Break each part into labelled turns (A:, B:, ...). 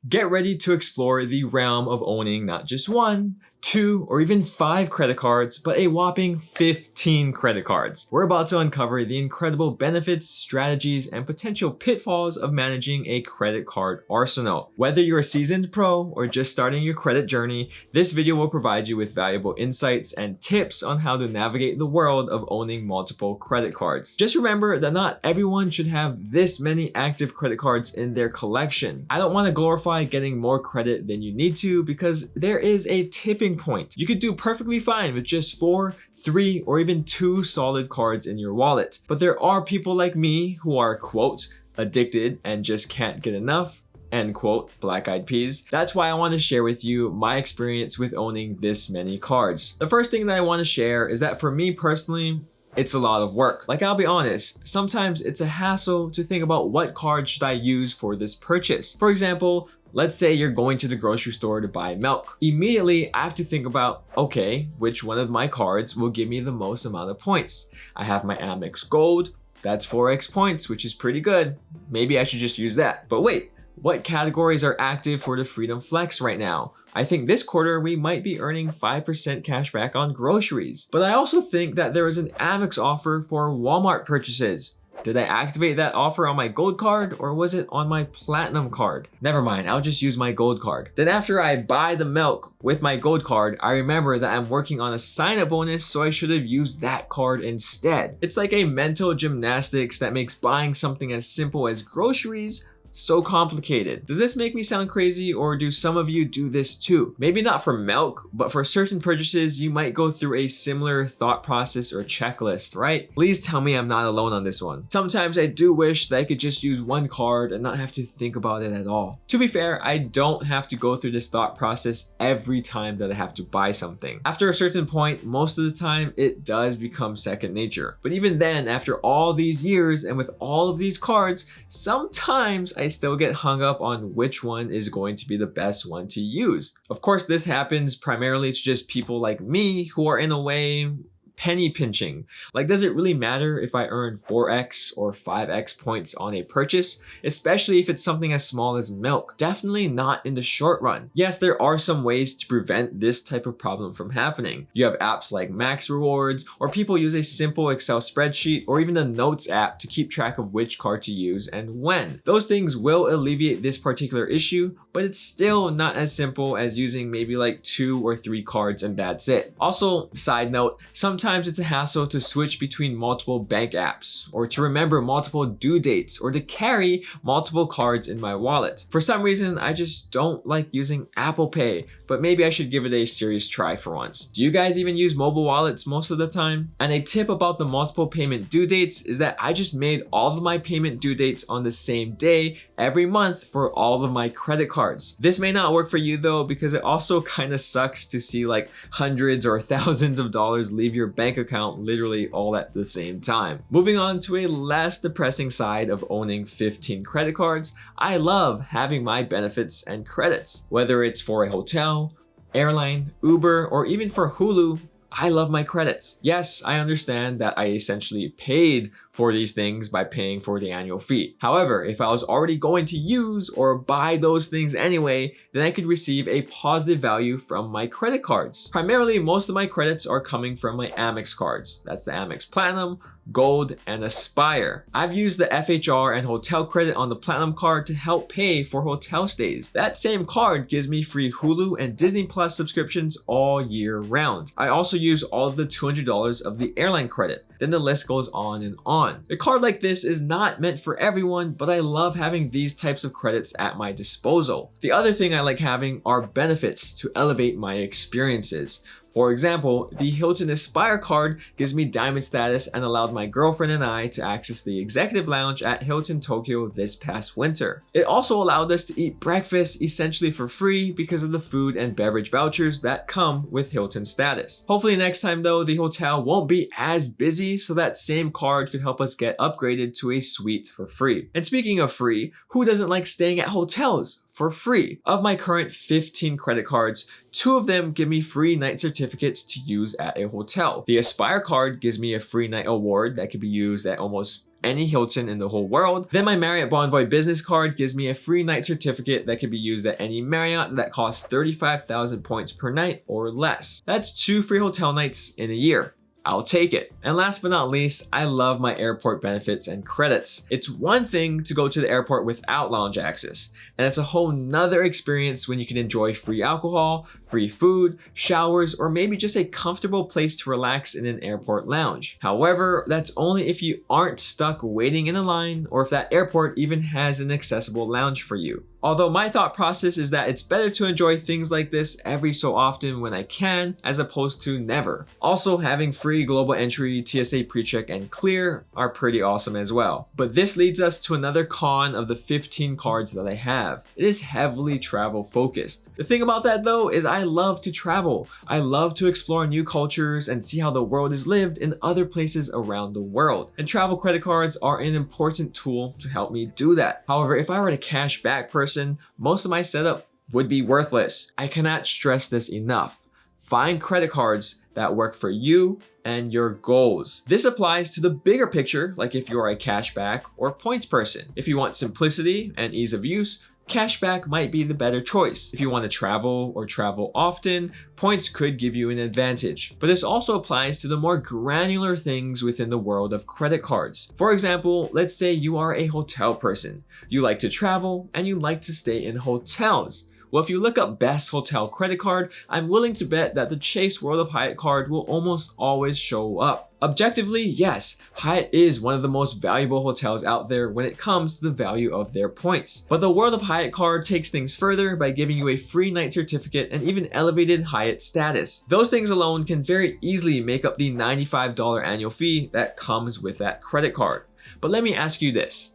A: Get ready to explore the realm of owning not just 1, 2, or even 5 credit cards, but a whopping 15 credit cards. We're about to uncover the incredible benefits, strategies, and potential pitfalls of managing a credit card arsenal. Whether you're a seasoned pro or just starting your credit journey, this video will provide you with valuable insights and tips on how to navigate the world of owning multiple credit cards. Just remember that not everyone should have this many active credit cards in their collection. I don't want to glorify getting more credit than you need to, because there is a tipping point. You could do perfectly fine with just 4, 3, or even 2 solid cards in your wallet. But there are people like me who are, quote, addicted and just can't get enough, end quote, Black Eyed Peas. That's why I want to share with you my experience with owning this many cards. The first thing that I want to share is that for me personally, it's a lot of work. Like, I'll be honest, sometimes it's a hassle to think about what card should I use for this purchase. For example, let's say you're going to the grocery store to buy milk. Immediately, I have to think about, okay, which one of my cards will give me the most amount of points? I have my Amex Gold, that's 4x points, which is pretty good. Maybe I should just use that. But wait, what categories are active for the Freedom Flex right now? I think this quarter we might be earning 5% cash back on groceries. But I also think that there is an Amex offer for Walmart purchases. Did I activate that offer on my gold card, or was it on my platinum card? Never mind, I'll just use my gold card. Then after I buy the milk with my gold card, I remember that I'm working on a sign-up bonus, so I should have used that card instead. It's like a mental gymnastics that makes buying something as simple as groceries so complicated. Does this make me sound crazy, or do some of you do this too? Maybe not for milk, but for certain purchases, you might go through a similar thought process or checklist, right? Please tell me I'm not alone on this one. Sometimes I do wish that I could just use one card and not have to think about it at all. To be fair, I don't have to go through this thought process every time that I have to buy something. After a certain point, most of the time, it does become second nature. But even then, after all these years and with all of these cards, sometimes I still get hung up on which one is going to be the best one to use. Of course, this happens primarily to just people like me who are in a way penny pinching. Like, does it really matter if I earn 4x or 5x points on a purchase, especially if it's something as small as milk? Definitely not in the short run. Yes, there are some ways to prevent this type of problem from happening. You have apps like Max Rewards, or people use a simple Excel spreadsheet, or even the Notes app to keep track of which card to use and when. Those things will alleviate this particular issue, but it's still not as simple as using maybe like 2 or 3 cards and that's it. Also, side note, sometimes it's a hassle to switch between multiple bank apps, or to remember multiple due dates, or to carry multiple cards in my wallet. For some reason, I just don't like using Apple Pay, but maybe I should give it a serious try for once. Do you guys even use mobile wallets most of the time? And a tip about the multiple payment due dates is that I just made all of my payment due dates on the same day every month for all of my credit cards. This may not work for you though, because it also kind of sucks to see like hundreds or thousands of dollars leave your bank account literally all at the same time. Moving on to a less depressing side of owning 15 credit cards, I love having my benefits and credits. Whether it's for a hotel, airline, Uber, or even for Hulu, I love my credits. Yes, I understand that I essentially paid for these things by paying for the annual fee. However, if I was already going to use or buy those things anyway, then I could receive a positive value from my credit cards. Primarily, most of my credits are coming from my Amex cards. That's the Amex Platinum, Gold, and Aspire. I've used the FHR and hotel credit on the Platinum card to help pay for hotel stays. That same card gives me free Hulu and Disney Plus subscriptions all year round. I also use all of the $200 of the airline credit. Then the list goes on and on. A card like this is not meant for everyone, but I love having these types of credits at my disposal. The other thing I like having are benefits to elevate my experiences. For example, the Hilton Aspire card gives me diamond status and allowed my girlfriend and I to access the executive lounge at Hilton Tokyo this past winter. It also allowed us to eat breakfast essentially for free because of the food and beverage vouchers that come with Hilton status. Hopefully next time though, the hotel won't be as busy, so that same card could help us get upgraded to a suite for free. And speaking of free, who doesn't like staying at hotels for free? Of my current 15 credit cards, 2 of them give me free night certificates to use at a hotel. The Aspire card gives me a free night award that can be used at almost any Hilton in the whole world. Then my Marriott Bonvoy business card gives me a free night certificate that can be used at any Marriott that costs 35,000 points per night or less. That's 2 free hotel nights in a year. I'll take it. And last but not least, I love my airport benefits and credits. It's one thing to go to the airport without lounge access, and it's a whole nother experience when you can enjoy free alcohol, free food, showers, or maybe just a comfortable place to relax in an airport lounge. However, that's only if you aren't stuck waiting in a line or if that airport even has an accessible lounge for you. Although my thought process is that it's better to enjoy things like this every so often when I can, as opposed to never. Also, having free global entry, TSA PreCheck, and clear are pretty awesome as well. But this leads us to another con of the 15 cards that I have. It is heavily travel focused. The thing about that though is I love to travel. I love to explore new cultures and see how the world is lived in other places around the world. And travel credit cards are an important tool to help me do that. However, if I were a cash back person, most of my setup would be worthless. I cannot stress this enough. Find credit cards that work for you and your goals. This applies to the bigger picture, like if you're a cashback or points person. If you want simplicity and ease of use, cashback might be the better choice. If you want to travel or travel often, points could give you an advantage. But this also applies to the more granular things within the world of credit cards. For example, let's say you are a hotel person. You like to travel and you like to stay in hotels. Well, if you look up best hotel credit card, I'm willing to bet that the Chase World of Hyatt card will almost always show up. Objectively, yes, Hyatt is one of the most valuable hotels out there when it comes to the value of their points. But the World of Hyatt card takes things further by giving you a free night certificate and even elevated Hyatt status. Those things alone can very easily make up the $95 annual fee that comes with that credit card. But let me ask you this.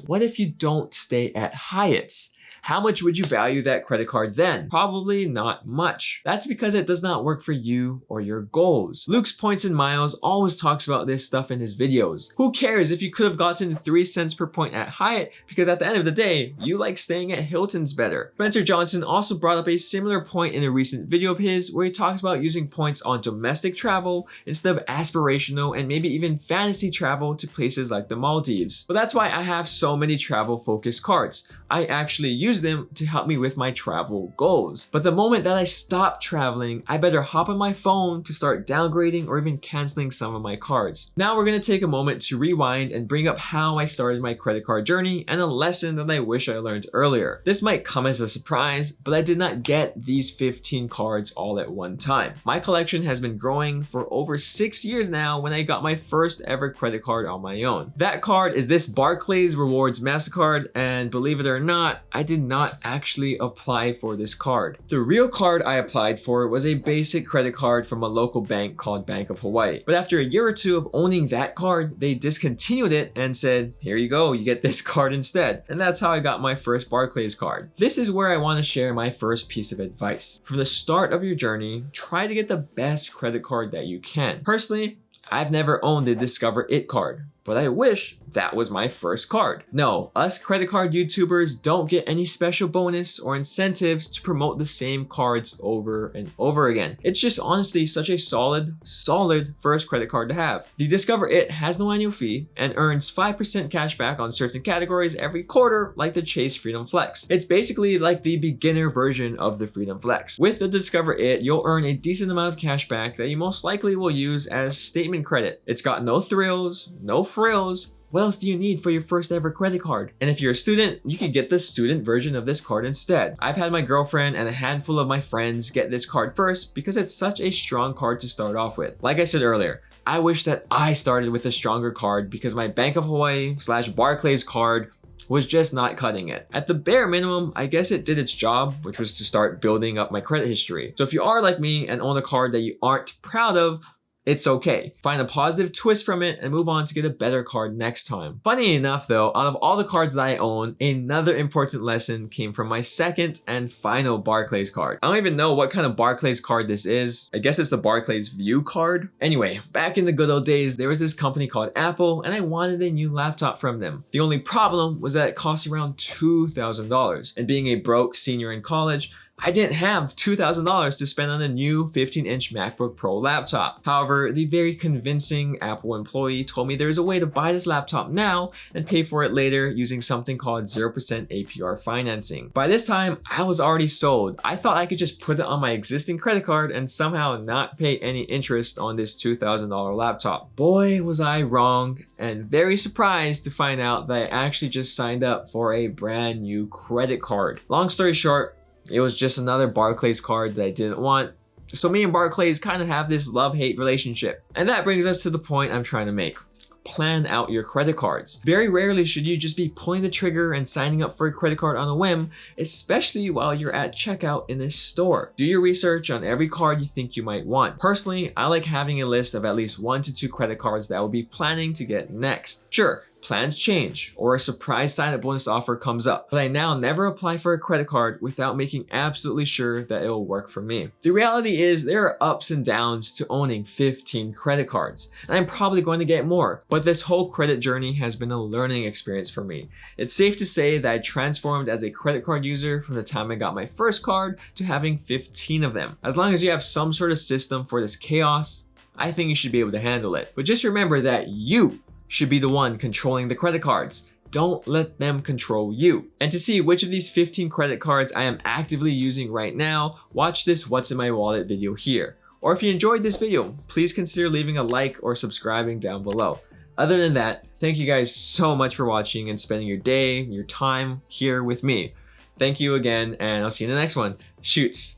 A: What if you don't stay at Hyatt's? How much would you value that credit card then? Probably not much. That's because it does not work for you or your goals. Luke's Points and Miles always talks about this stuff in his videos. Who cares if you could have gotten 3 cents per point at Hyatt, because at the end of the day, you like staying at Hilton's better. Spencer Johnson also brought up a similar point in a recent video of his where he talks about using points on domestic travel instead of aspirational and maybe even fantasy travel to places like the Maldives. But that's why I have so many travel focused cards. I actually use them to help me with my travel goals. But the moment that I stop traveling, I better hop on my phone to start downgrading or even canceling some of my cards. Now we're going to take a moment to rewind and bring up how I started my credit card journey and a lesson that I wish I learned earlier. This might come as a surprise, but I did not get these 15 cards all at one time. My collection has been growing for over 6 years now when I got my first ever credit card on my own. That card is this Barclays Rewards MasterCard, and believe it or not, I did not actually apply for this card. The real card I applied for was a basic credit card from a local bank called Bank of Hawaii. But after a year or two of owning that card, they discontinued it and said, here you go, you get this card instead. And that's how I got my first Barclays card. This is where I want to share my first piece of advice. From the start of your journey, try to get the best credit card that you can. Personally, I've never owned a Discover It card, but I wish that was my first card. No, us credit card YouTubers don't get any special bonus or incentives to promote the same cards over and over again. It's just honestly such a solid first credit card to have. The Discover It has no annual fee and earns 5% cash back on certain categories every quarter, like the Chase Freedom Flex. It's basically like the beginner version of the Freedom Flex. With the Discover It, you'll earn a decent amount of cash back that you most likely will use as statement credit. It's got no thrills, no frills. What else do you need for your first ever credit card? And if you're a student, you can get the student version of this card instead. I've had my girlfriend and a handful of my friends get this card first because it's such a strong card to start off with. Like I said earlier, I wish that I started with a stronger card because my Bank of Hawaii / Barclays card was just not cutting it. At the bare minimum, I guess it did its job, which was to start building up my credit history. So if you are like me and own a card that you aren't proud of, it's okay. Find a positive twist from it and move on to get a better card next time. Funny enough though, out of all the cards that I own, another important lesson came from my second and final Barclays card. I don't even know what kind of Barclays card this is. I guess it's the Barclays View card. Anyway, back in the good old days, there was this company called Apple and I wanted a new laptop from them. The only problem was that it cost around $2,000. And being a broke senior in college, I didn't have $2,000 to spend on a new 15-inch MacBook Pro laptop. However, the very convincing Apple employee told me there's a way to buy this laptop now and pay for it later using something called 0% APR financing. By this time, I was already sold. I thought I could just put it on my existing credit card and somehow not pay any interest on this $2,000 laptop. Boy, was I wrong, and very surprised to find out that I actually just signed up for a brand new credit card. Long story short, it was just another Barclays card that I didn't want. So me and Barclays kind of have this love-hate relationship. And that brings us to the point I'm trying to make. Plan out your credit cards. Very rarely should you just be pulling the trigger and signing up for a credit card on a whim, especially while you're at checkout in a store. Do your research on every card you think you might want. Personally, I like having a list of at least 1 to 2 credit cards that I will be planning to get next. Sure, plans change, or a surprise sign-up bonus offer comes up, but I now never apply for a credit card without making absolutely sure that it will work for me. The reality is there are ups and downs to owning 15 credit cards, and I'm probably going to get more, but this whole credit journey has been a learning experience for me. It's safe to say that I transformed as a credit card user from the time I got my first card to having 15 of them. As long as you have some sort of system for this chaos, I think you should be able to handle it. But just remember that you should be the one controlling the credit cards. Don't let them control you. And to see which of these 15 credit cards I am actively using right now, watch this What's in My Wallet video here. Or if you enjoyed this video, please consider leaving a like or subscribing down below. Other than that, thank you guys so much for watching and spending your day, your time here with me. Thank you again, and I'll see you in the next one. Shoots.